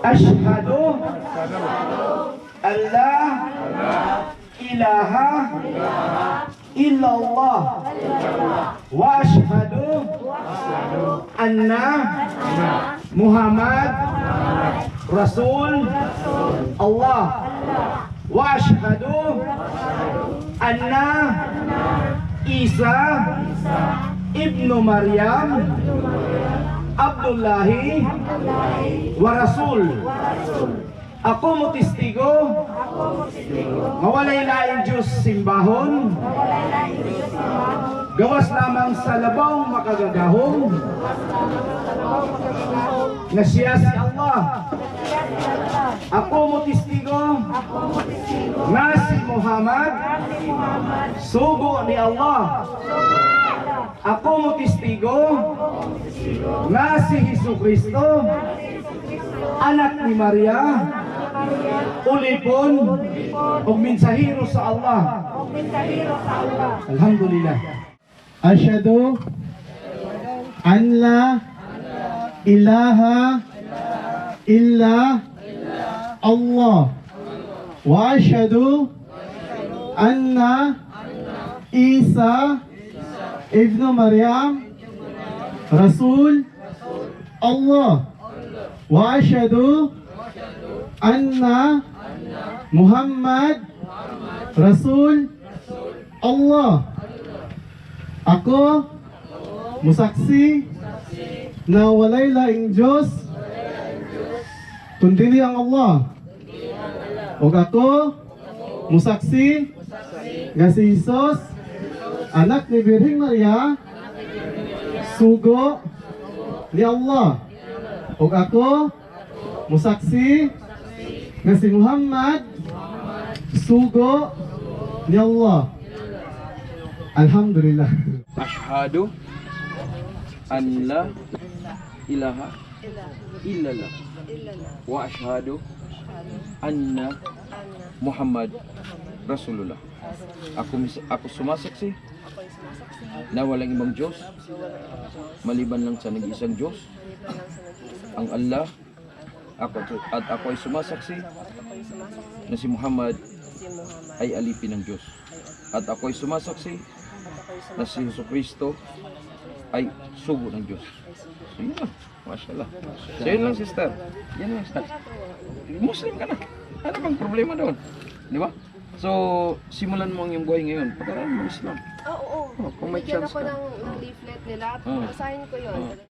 Ashhadu an la ilaha illallah wa ashhadu anna Muhammad Rasul Allah wa ashhadu anna Isa ibnu Maryam Abdullahi wa Rasul. Ako mo testigo mawalay laing Diyos simbahon, gawas lamang sa labaw makagagahong, na siya si Allah. Ako mo testigo nga si Muhammad sugo ni Allah. Ako mo testigo nga si Jesucristo anak ni Maria, ulipon o mensahero sa Allah. Alhamdulillah. Asyhadu an la ilaha illa Allah wa asyhadu anna Isa ibnu Maryam Rasul Allah wa asyhadu anna Muhammad Rasul Allah. Ako musaksi na walay laing Diyos kundi ang Allah. Ug ako musaksi nga si Jesus anak ni Birheng Maria sugo ni Allah. Ug ako musaksi nga si Muhammad sugo ni Allah. Alhamdulillah. Ashhadu an la ilaha illallah wa ashhadu anna Muhammad Rasulullah. Ako sumasaksi na walang ibang Diyos maliban lang sa nag-isang Diyos, ang Allah. Ako ay sumasaksi na si Muhammad ay alipin ng Diyos. At ako ay sumasaksi na si Jesucristo ay sugo ng Diyos. So yun lang. Mashallah. So yun lang, sister. Yan lang, sister. Muslim ka na. Ano bang problema doon? Di ba? So, simulan mo ang iyong buhay ngayon. Pag-aralan mo Islam. Oo. Kung may Bigyan chance ako ka. ng leaflet nila. Basahin ko yun.